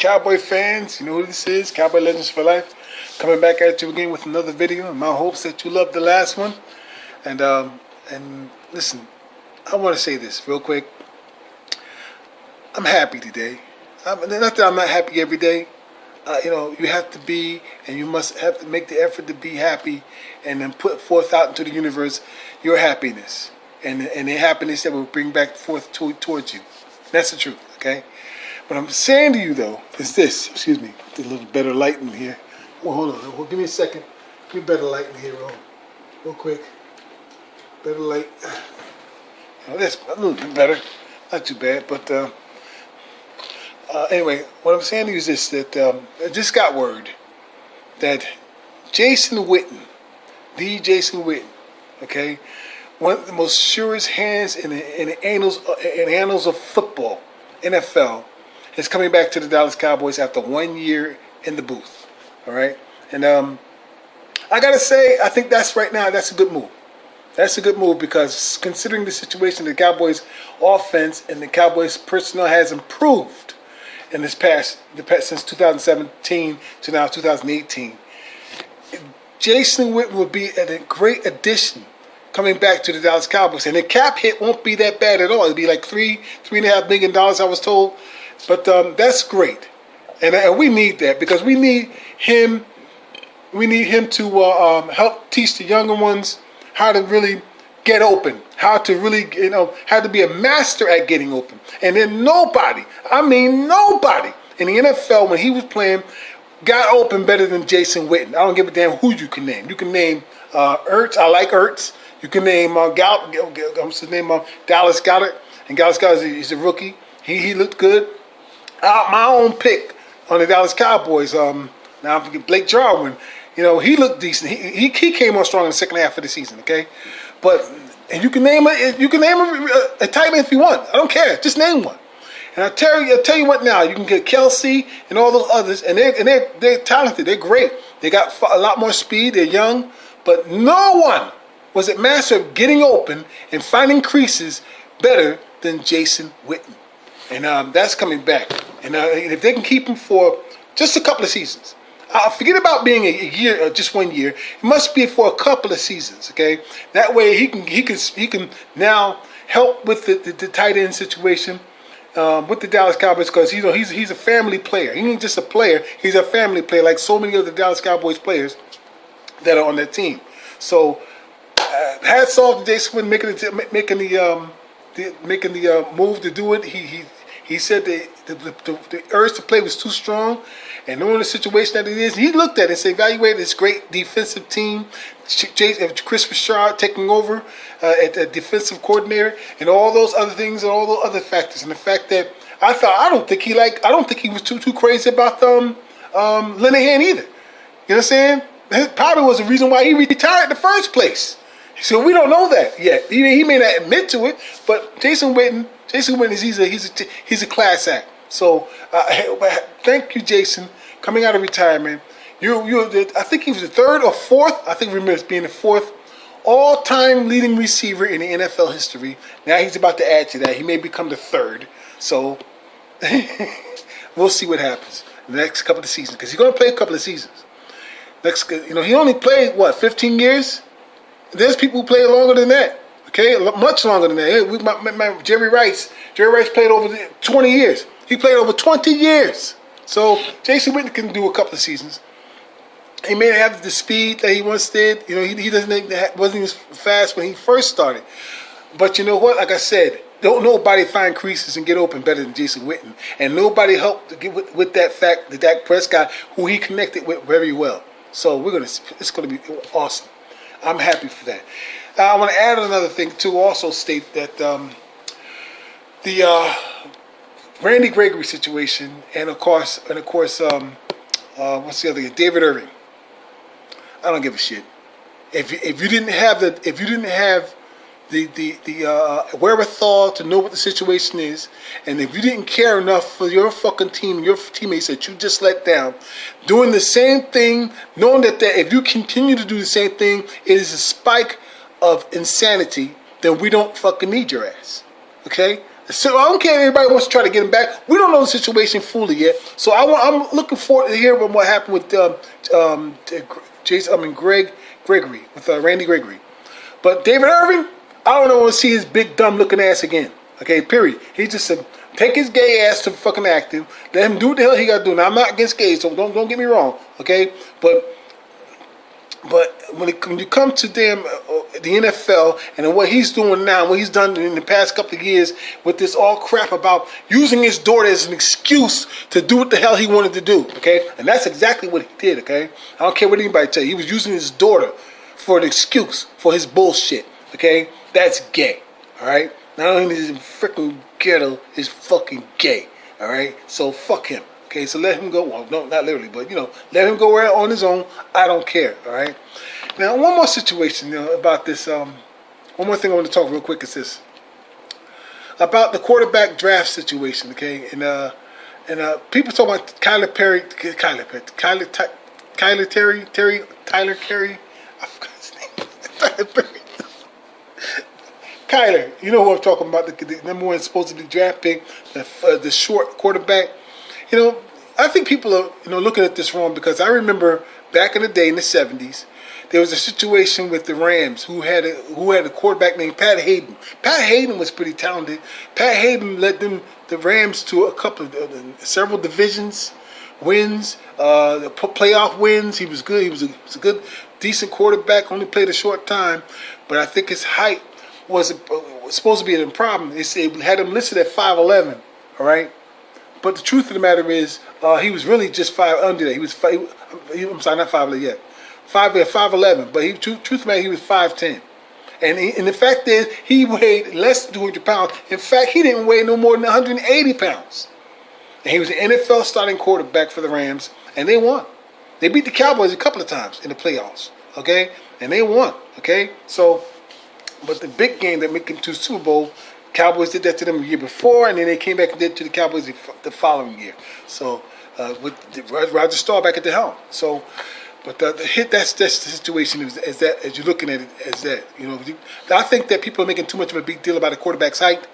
Cowboy fans, you know who this is, Cowboy Legends for Life, coming back at you again with another video. In my hopes that you loved the last one. And listen, I want to say this real quick. I'm happy today. Not that I'm not happy every day. You know, you have to be, and you must have to make the effort to be happy, and then put forth out into the universe your happiness, and the happiness that will bring back forth towards you. That's the truth, okay? What I'm saying to you though is this. Excuse me, get a little better light in here. Well, hold on. Give me a second. Give me better light in here, real quick. Better light. Oh, that's a little bit better. Not too bad, but anyway, what I'm saying to you is this: that I just got word that Jason Witten, okay, one of the most surest hands in the annals of football, NFL, is coming back to the Dallas Cowboys after 1 year in the booth. All right, and I gotta say, I think that's a good move. That's a good move because considering the situation, the Cowboys' offense and the Cowboys' personnel has improved in this since 2017 to now 2018. Jason Witten would be a great addition coming back to the Dallas Cowboys, and the cap hit won't be that bad at all. It'll be like $3.5 million, I was told. But that's great, and we need that because we need him. We need him to help teach the younger ones how to really get open, how to really, how to be a master at getting open. And then nobody in the NFL when he was playing got open better than Jason Witten. I don't give a damn who you can name. You can name Ertz. I like Ertz. You can name Dallas Goedert, and Dallas Goedert is a rookie. He looked good. My own pick on the Dallas Cowboys. Now I'm thinking Blake Jarwin. He looked decent. He came on strong in the second half of the season. Okay, and you can name a tight end if you want. I don't care. Just name one. And I'll tell you what. Now you can get Kelsey and all those others, and they're talented. They're great. They got a lot more speed. They're young, but no one was at master of getting open and finding creases better than Jason Witten. And that's coming back. And if they can keep him for just a couple of seasons. Forget about being a year, just 1 year. It must be for a couple of seasons, okay? That way he can now help with the tight end situation with the Dallas Cowboys because he's a family player. He ain't just a player. He's a family player like so many of the Dallas Cowboys players that are on that team. So hats off to Jason Witten making the move to do it. He said the urge to play was too strong, and knowing the situation that it is, he looked at it and evaluated this great defensive team, Chris Richard taking over at the defensive coordinator, and all those other things, and all those other factors, and the fact that I don't think he was too crazy about Linehan either. You know what I'm saying? That probably was the reason why he retired in the first place. So we don't know that yet. He may not admit to it, but Jason Witten is he's a class act. So thank you, Jason, coming out of retirement. I think he was the third or fourth. I think remember being the fourth all-time leading receiver in the NFL history. Now he's about to add to that. He may become the third. So we'll see what happens in the next couple of seasons because he's going to play a couple of seasons. He only played 15 years. There's people who play longer than that. Okay, much longer than that. Jerry Rice played over 20 years. He played over 20 years. So Jason Witten can do a couple of seasons. He may have the speed that he once did. He wasn't as fast when he first started. But you know what? Like I said, don't nobody find creases and get open better than Jason Witten. And nobody helped to get with that fact that Dak Prescott, who he connected with very well. So it's gonna be awesome. I'm happy for that. I want to add another thing to also state that the Randy Gregory situation, and of course, what's the other guy? David Irving. I don't give a shit. If you didn't have the wherewithal to know what the situation is, and if you didn't care enough for your fucking team, your teammates that you just let down, doing the same thing, knowing that if you continue to do the same thing, it is a spike of insanity, then we don't fucking need your ass. Okay? So I don't care if everybody wants to try to get him back. We don't know the situation fully yet. So I'm looking forward to hearing what happened with Gregory, with Randy Gregory. But David Irving, I don't want to see his big dumb looking ass again. Okay, period. He just said, take his gay ass to fucking acting. Let him do what the hell he got to do. Now, I'm not against gays, so don't get me wrong. Okay, but when you come to the NFL and what he's doing now, what he's done in the past couple of years with this all crap about using his daughter as an excuse to do what the hell he wanted to do, okay? And that's exactly what he did, okay? I don't care what anybody tell you. He was using his daughter for an excuse for his bullshit, okay? That's gay, all right? Not only is he freaking ghetto, he's fucking gay, all right? So fuck him. Okay, so let him go. Well, no, not literally, but let him go out on his own. I don't care. All right. Now, one more situation, about this. One more thing I want to talk real quick is this about the quarterback draft situation. Okay, and people talk about Tyler Carey. I forgot his name. Tyler Perry. Kyler, you know who I'm talking about? The number one supposedly draft pick, the short quarterback. I think people are looking at this wrong, because I remember back in the day in the 70s, there was a situation with the Rams who had a quarterback named Pat Hayden. Pat Hayden was pretty talented. Pat Hayden led the Rams to several divisions wins, playoff wins. He was good. He was a good, decent quarterback. Only played a short time, but I think his height was supposed to be a problem. They had him listed at 5'11". All right. But the truth of the matter is, he was really just 5 under that. He was I'm sorry, not 5'11" yet. 5'11", but truth of the matter, he was 5'10". And the fact is, he weighed less than 200 pounds. In fact, he didn't weigh no more than 180 pounds. And he was an NFL starting quarterback for the Rams, and they won. They beat the Cowboys a couple of times in the playoffs, okay? And they won, okay? So, but the big game that made him to the Super Bowl, Cowboys did that to them the year before, and then they came back and did it to the Cowboys the following year. So, with Roger Staubach at the helm. So, but that's the situation is that, as you're looking at it, as that. I think that people are making too much of a big deal about a quarterback's height.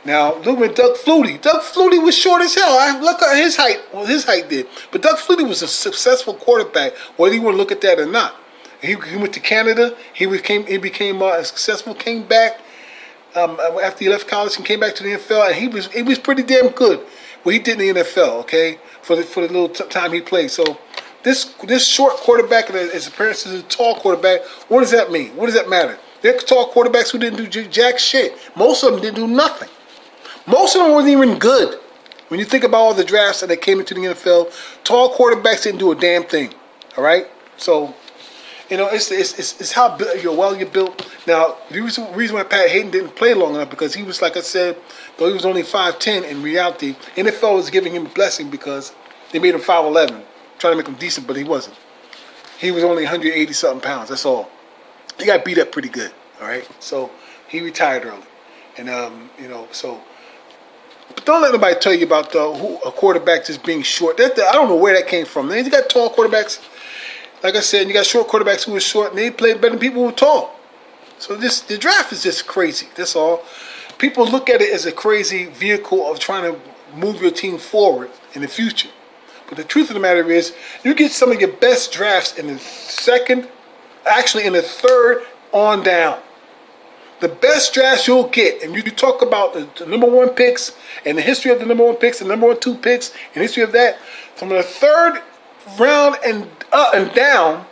Now, look at Doug Flutie. Doug Flutie was short as hell. Look at his height. Well, his height did. But Doug Flutie was a successful quarterback, whether you want to look at that or not. He went to Canada. He became successful. Came back. After he left college and came back to the NFL, and he was pretty damn good. What he did in the NFL, okay, for the little time he played. So this short quarterback and his appearance as a tall quarterback, what does that mean? What does that matter? There are tall quarterbacks who didn't do jack shit. Most of them didn't do nothing. Most of them wasn't even good. When you think about all the drafts that came into the NFL, tall quarterbacks didn't do a damn thing. All right, so. It's how well you're built. Now, the reason why Pat Hayden didn't play long enough, because he was, like I said, though he was only 5'10", in reality, NFL was giving him a blessing because they made him 5'11", trying to make him decent, but he wasn't. He was only 180-something pounds, that's all. He got beat up pretty good, all right? So, he retired early. And, so... But don't let nobody tell you about a quarterback just being short. I don't know where that came from. Then you got tall quarterbacks. Like I said, you got short quarterbacks who are short, and they play better than people who are tall. So the draft is just crazy. That's all. People look at it as a crazy vehicle of trying to move your team forward in the future. But the truth of the matter is, you get some of your best drafts in the second, actually in the third on down. The best drafts you'll get, and you talk about the number one picks and the history of the number one picks, the number 1, 2 picks, and the history of that, from the third round and up and down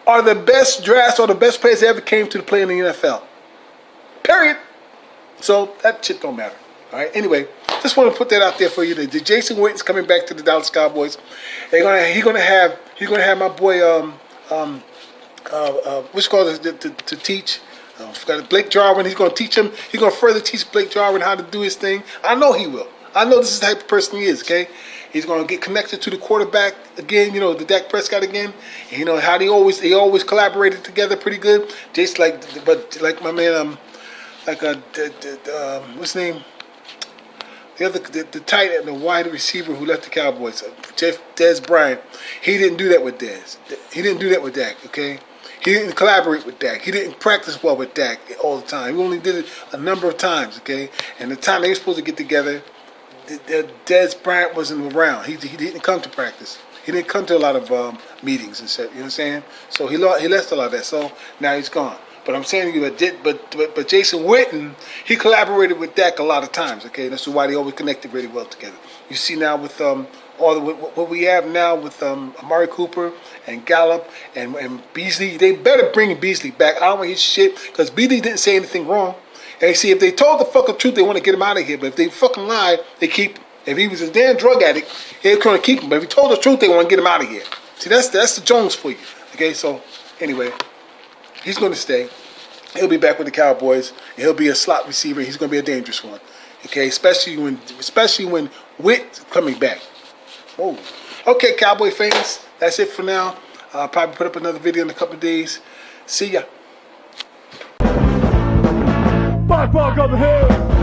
are the best drafts or the best players that ever came to play in the NFL. Period. So that shit don't matter. All right. Anyway, just want to put that out there for you. The Jason Witten's coming back to the Dallas Cowboys. He's gonna have my boy what's called to teach. Forgot Blake Jarwin. He's gonna teach him. He's gonna further teach Blake Jarwin how to do his thing. I know he will. I know this is the type of person he is. Okay. He's going to get connected to the quarterback again, the Dak Prescott again. And how they always collaborated together pretty good. Just like my man, what's his name? The tight end, the wide receiver who left the Cowboys, Dez Bryant. He didn't do that with Dez. He didn't do that with Dak. Okay, He didn't collaborate with Dak. He didn't practice well with Dak all the time. He only did it a number of times, okay? And the time they were supposed to get together, Dez Bryant wasn't around. He didn't come to practice. He didn't come to a lot of meetings and stuff. You know what I'm saying? So he left a lot of that. So now he's gone. But I'm saying to you, but Jason Witten, he collaborated with Dak a lot of times. Okay, that's why they always connected really well together. You see now with what we have now with Amari Cooper and Gallup and Beasley, they better bring Beasley back. I don't want his shit because Beasley didn't say anything wrong. And see, if they told the fucking truth, they want to get him out of here. But if they fucking lied, they keep him. If he was a damn drug addict, they're going to keep him. But if he told the truth, they want to get him out of here. See, that's the Jones for you. Okay, so anyway, he's going to stay. He'll be back with the Cowboys. He'll be a slot receiver. He's going to be a dangerous one. Okay, especially when Witt's coming back. Whoa. Okay, Cowboy fans, that's it for now. I'll probably put up another video in a couple of days. See ya. Five ball go the hill.